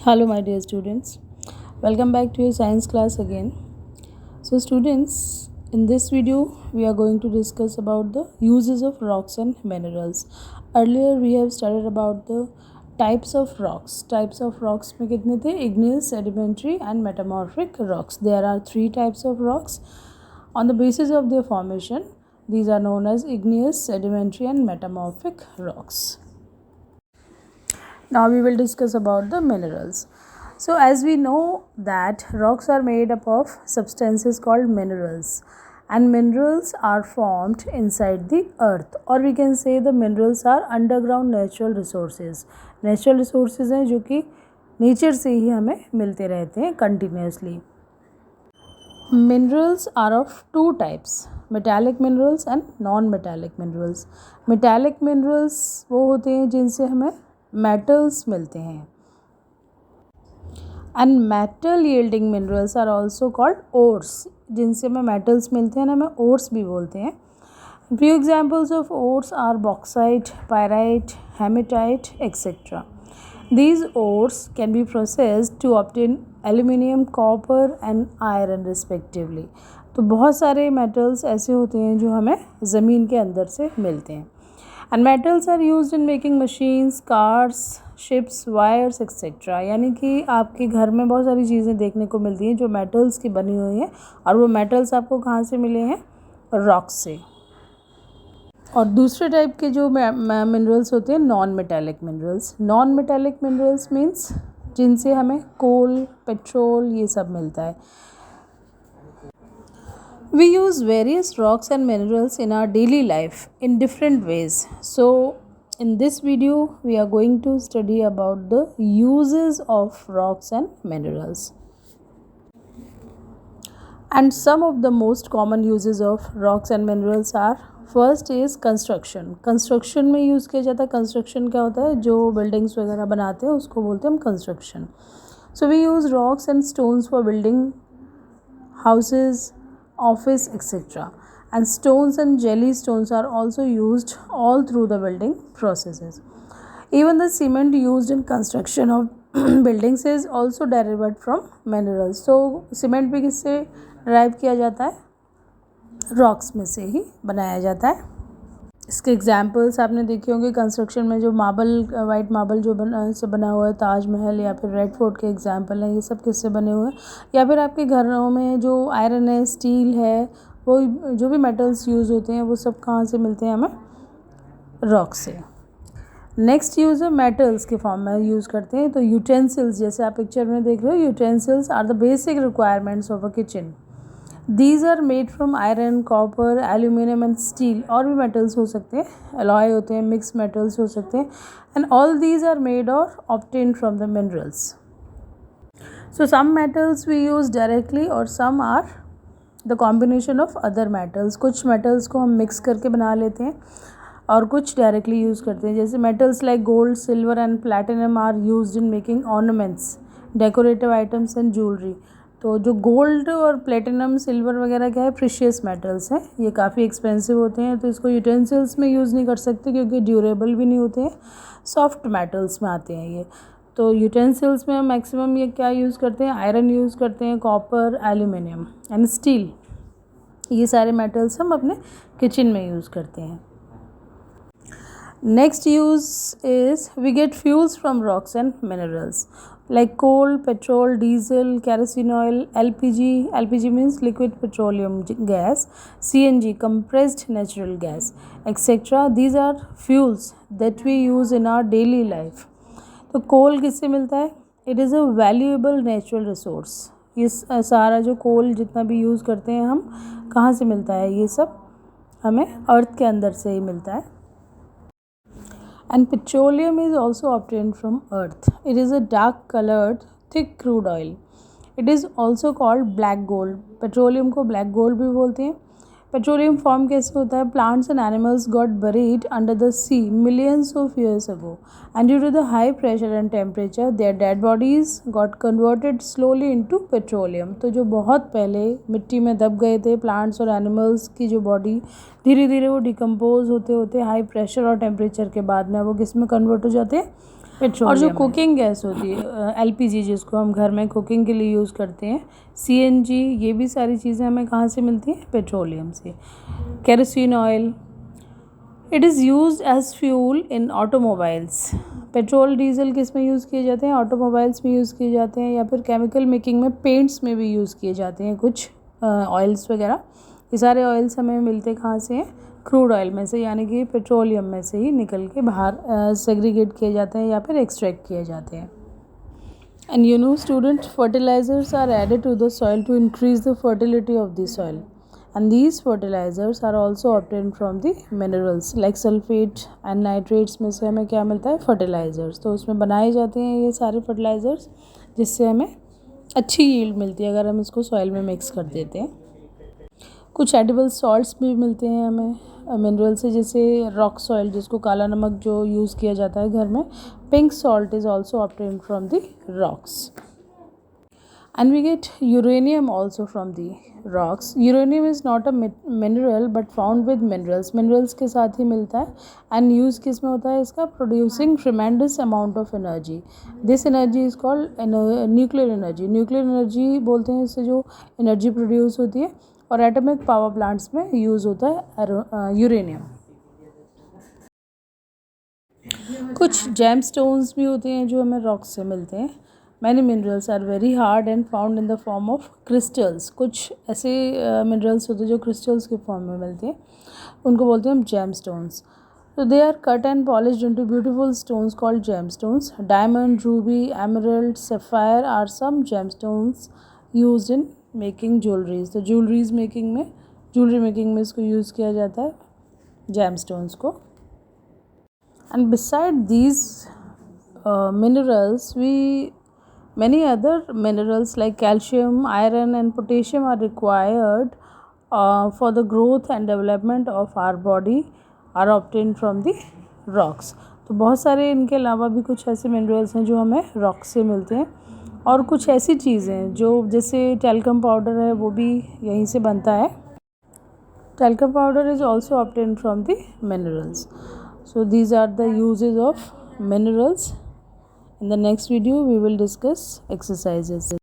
Hello, my dear students. Welcome back to your science class again. So, students, in this video, we are going to discuss about the uses of rocks and minerals. Earlier, we have studied about the types of rocks. Types of rocks में कितने थे? Igneous, sedimentary, and metamorphic rocks. There are three types of rocks. On the basis of their formation, these are known as igneous, sedimentary, and metamorphic rocks. Now we will discuss about the minerals. So as we know that rocks are made up of substances called minerals, and minerals are formed inside the earth, or we can say the minerals are underground natural resources. Natural resources हैं जो कि nature से ही हमें मिलते रहते हैं continuously. Minerals are of two types, metallic minerals and non-metallic minerals. Metallic minerals वो होते हैं जिनसे हमें metals मिलते हैं, and metal yielding minerals are also called ores, जिनसे हमें metals मिलते हैं ना, हमें ores भी बोलते हैं. Few examples of ores are bauxite, pyrite, hematite, etc. These ores can be processed to obtain aluminium, copper and iron respectively. तो बहुत सारे metals ऐसे होते हैं जो हमें ज़मीन के अंदर से मिलते हैं. And metals are used in making machines, cars, ships, wires, etc. यानी कि आपके घर में बहुत सारी चीज़ें देखने को मिलती हैं जो metals की बनी हुई हैं, और वो metals आपको कहाँ से मिले हैं? रॉक से. और दूसरे टाइप के जो मिनरल्स होते हैं non metallic minerals. Non metallic minerals means जिनसे हमें कोल, पेट्रोल ये सब मिलता है. We use various rocks and minerals in our daily life in different ways. So, in this video, we are going to study about the uses of rocks and minerals. And some of the most common uses of rocks and minerals are, first is construction. Construction में use किया जाता है. Construction क्या होता है? जो buildings वगैरह बनाते हैं उसको बोलते हैं हम construction. So, we use rocks and stones for building houses, office, etc. And stones and jelly stones are also used all through the building processes. Even the cement used in construction of buildings is also derived from minerals. So cement भी किससे derive किया जाता है? Rocks में से ही बनाया जाता है. इसके एग्जाम्पल्स आपने देखे होंगे. कंस्ट्रक्शन में जो मार्बल, वाइट मार्बल जो से बना हुआ है, ताजमहल या फिर रेड फोर्ट के एग्जाम्पल हैं, ये सब किससे बने हुए हैं? या फिर आपके घरों में जो आयरन है, स्टील है, वो जो भी मेटल्स यूज़ होते हैं वो सब कहाँ से मिलते हैं हमें? रॉक से. नेक्स्ट यूज़ है मेटल्स के फॉर्म में यूज़ करते हैं. तो यूटेंसिल्स, जैसे आप पिक्चर में देख रहे हो, utensils are the basic requirements of a kitchen. These are made from iron, copper, aluminum and steel. और भी metals हो सकते हैं, alloy होते हैं, mixed metals हो सकते हैं, and all these are made or obtained from the minerals. So some metals we use directly और some are the combination of other metals. कुछ metals को हम mix करके बना लेते हैं और कुछ directly use करते हैं. जैसे metals like gold, silver and platinum are used in making ornaments, decorative items and jewelry. तो जो गोल्ड और प्लेटिनम, सिल्वर वगैरह क्या है? प्रीशियस मेटल्स हैं. ये काफ़ी एक्सपेंसिव होते हैं, तो इसको यूटेंसिल्स में यूज़ नहीं कर सकते क्योंकि ड्यूरेबल भी नहीं होते हैं. सॉफ्ट मेटल्स में आते हैं ये. तो यूटेंसिल्स में हम मैक्सिमम ये क्या यूज़ करते हैं? आयरन यूज़ करते हैं, कॉपर, एल्यूमिनियम एंड स्टील. ये सारे मेटल्स हम अपने किचन में यूज़ करते हैं. Next use is we get fuels from rocks and minerals like coal, petrol, diesel, kerosene oil, LPG. LPG means liquid petroleum gas, CNG, compressed natural gas, etc. These are fuels that we use in our daily life. तो कोल किससे मिलता है? It is a valuable natural resource. ये सारा जो कोल जितना भी use करते हैं हम, कहाँ से मिलता है? ये सब हमें अर्थ के अंदर से ही मिलता है. And petroleum is also obtained from earth. It is a dark colored thick crude oil. It is also called black gold. Petroleum को black gold भी बोलते हैं. Petroleum form कैसे होता है? Plants and animals got buried under the sea millions of years ago, and due to the high pressure and temperature, their dead bodies got converted slowly into petroleum. तो जो बहुत पहले मिट्टी में दब गए थे प्लांट्स और एनिमल्स की जो बॉडी, धीरे धीरे वो डिकम्पोज होते होते हाई प्रेशर और टेम्परेचर के बाद में वो किस में कन्वर्ट हो जाते हैं? और जो कुकिंग गैस होती है एलपीजी, जिसको हम घर में कुकिंग के लिए यूज़ करते हैं, सीएनजी, ये भी सारी चीज़ें हमें कहाँ से मिलती हैं? पेट्रोलियम से। Kerosene oil, it is use as fuel in automobiles. Petrol diesel किस में यूज़ किए जाते हैं? ऑटोमोबाइल्स में यूज़ किए जाते हैं, या फिर केमिकल मेकिंग में, पेंट्स में भी यूज़ किए जाते हैं कुछ ऑयल्स वगैरह। ये सारे ऑयल्स हमें मिलते कहाँ से हैं? क्रूड ऑयल में से, यानी कि पेट्रोलियम में से ही निकल के बाहर सेग्रीगेट किए जाते हैं या फिर एक्सट्रैक्ट किए जाते हैं। And you know student, fertilisers are added to the soil to increase the fertility of the soil, and these fertilizers are also obtained from the minerals like sulfate and nitrates में से हमें क्या मिलता है? Fertilisers. तो उसमें बनाए जाते हैं ये सारे फर्टिलाइज़र्स, जिससे हमें अच्छी यील्ड मिलती है अगर हम इसको सॉइल में मिक्स कर देते हैं। कुछ एडिबल सॉल्ट्स भी मिलते हैं हमें मिनरल से, जैसे रॉक सॉइल, जिसको काला नमक जो यूज़ किया जाता है घर में। Pink salt is also obtained from the rocks. And we get uranium also from the rocks. Uranium is not a mineral but found with minerals. Minerals के साथ ही मिलता है। And use किस में होता है इसका? Producing tremendous amount of energy. This energy is called nuclear energy. Nuclear energy बोलते हैं इससे जो energy produce होती है, और atomic power plants में use होता है यूरेनियम। कुछ जेम स्टोन्स भी होते हैं जो हमें रॉक्स से मिलते हैं। Many minerals are very hard and found in the form of crystals. कुछ ऐसे मिनरल्स होते हैं जो क्रिस्टल्स के फॉर्म में मिलते हैं, उनको बोलते हैं हम जेम स्टोन्स। तो they are cut and polished into beautiful stones called gemstones. Diamond, ruby, emerald, sapphire are some gemstones used in making jewelleries. तो ज्वेलरीज मेकिंग में, ज्वेलरी मेकिंग में इसको यूज़ किया जाता है जेम स्टोन्स को। And beside these minerals, many other minerals like calcium, iron and potassium are required for the growth and development of our body are obtained from the rocks. तो बहुत सारे इनके अलावा भी कुछ ऐसे मिनरल्स हैं जो हमें रॉक से मिलते हैं, और कुछ ऐसी चीज़ें जो जैसे टैल्कम पाउडर है, वो भी यहीं से बनता है। Talcum powder is also obtained from the minerals. So these are the uses of minerals. In the next video we will discuss exercises.